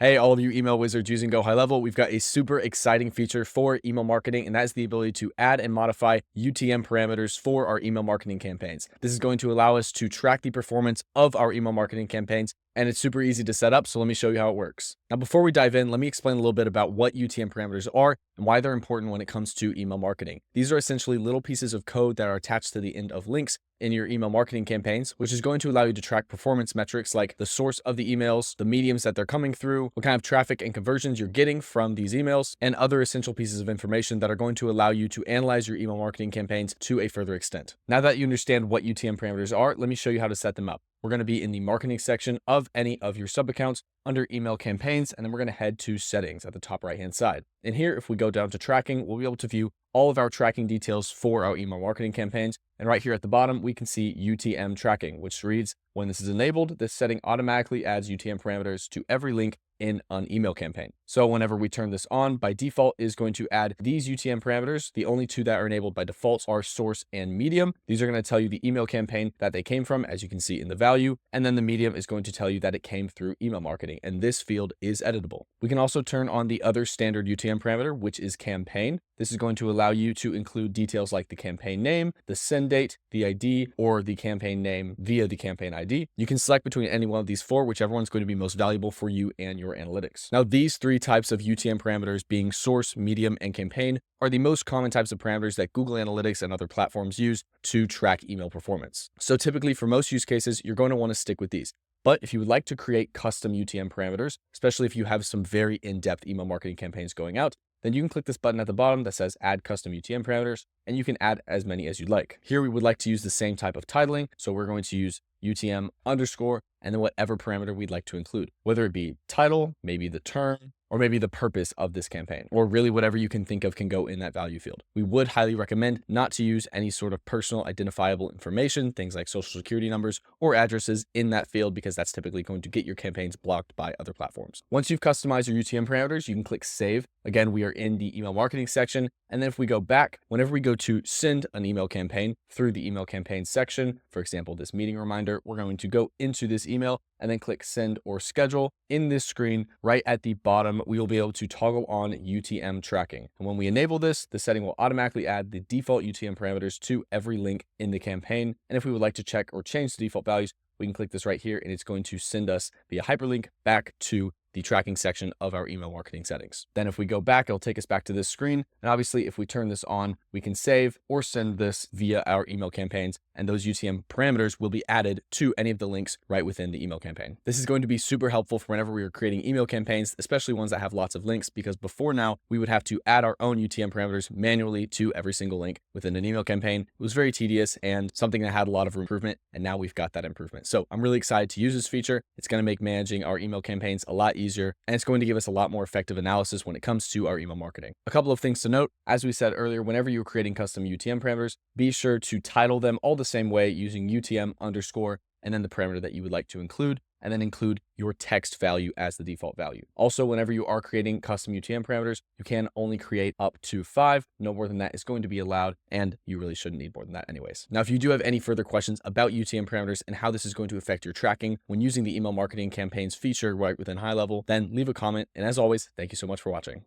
Hey, all of you email wizards using GoHighLevel, we've got a super exciting feature for email marketing, and that is the ability to add and modify UTM parameters for our email marketing campaigns. This is going to allow us to track the performance of our email marketing campaigns, and it's super easy to set up, so let me show you how it works. Now, before we dive in, let me explain a little bit about what UTM parameters are and why they're important when it comes to email marketing. These are essentially little pieces of code that are attached to the end of links in your email marketing campaigns, which is going to allow you to track performance metrics like the source of the emails, the mediums that they're coming through, what kind of traffic and conversions you're getting from these emails, and other essential pieces of information that are going to allow you to analyze your email marketing campaigns to a further extent. Now that you understand what UTM parameters are, let me show you how to set them up. We're going to be in the marketing section of any of your sub accounts under email campaigns, and then we're going to head to settings at the top right hand side. And here, if we go down to tracking, we'll be able to view all of our tracking details for our email marketing campaigns. And right here at the bottom, we can see UTM tracking, which reads, when this is enabled, this setting automatically adds UTM parameters to every link in an email campaign. So whenever we turn this on, by default is going to add these UTM parameters. The only two that are enabled by default are source and medium. These are going to tell you the email campaign that they came from, as you can see in the value. And then the medium is going to tell you that it came through email marketing. And this field is editable. We can also turn on the other standard UTM parameter, which is campaign. This is going to allow you to include details like the campaign name, the send date, the ID, or the campaign name via the campaign ID. You can select between any one of these four, whichever one's going to be most valuable for you and your analytics. Now, these three types of UTM parameters, being source, medium, and campaign, are the most common types of parameters that Google Analytics and other platforms use to track email performance. So typically for most use cases, you're going to want to stick with these. But if you would like to create custom UTM parameters, especially if you have some very in-depth email marketing campaigns going out, then you can click this button at the bottom that says add custom UTM parameters, and you can add as many as you'd like. Here we would like to use the same type of titling, so we're going to use UTM underscore and then whatever parameter we'd like to include, whether it be title, maybe the term, or maybe the purpose of this campaign, or really whatever you can think of can go in that value field. We would highly recommend not to use any sort of personal identifiable information, things like social security numbers or addresses in that field, because that's typically going to get your campaigns blocked by other platforms. Once you've customized your UTM parameters, you can click save. Again, we are in the email marketing section. And then if we go back, whenever we go to send an email campaign through the email campaign section, for example, this meeting reminder, we're going to go into this email and then click send or schedule. In this screen, right at the bottom, we will be able to toggle on UTM tracking. And when we enable this, the setting will automatically add the default UTM parameters to every link in the campaign. And if we would like to check or change the default values, we can click this right here and it's going to send us via hyperlink back to the tracking section of our email marketing settings. Then if we go back, it'll take us back to this screen. And obviously, if we turn this on, we can save or send this via our email campaigns, and those UTM parameters will be added to any of the links right within the email campaign. This is going to be super helpful for whenever we are creating email campaigns, especially ones that have lots of links, because before now, we would have to add our own UTM parameters manually to every single link within an email campaign. It was very tedious and something that had a lot of improvement, and now we've got that improvement. So I'm really excited to use this feature. It's going to make managing our email campaigns a lot easier, and it's going to give us a lot more effective analysis when it comes to our email marketing. A couple of things to note, as we said earlier, whenever you're creating custom UTM parameters, be sure to title them all the same way using UTM underscore and then the parameter that you would like to include, and then include your text value as the default value. Also, whenever you are creating custom UTM parameters, you can only create up to 5. No more than that is going to be allowed, and you really shouldn't need more than that anyways. Now, if you do have any further questions about UTM parameters and how this is going to affect your tracking when using the email marketing campaigns feature right within GoHighLevel, then leave a comment. And as always, thank you so much for watching.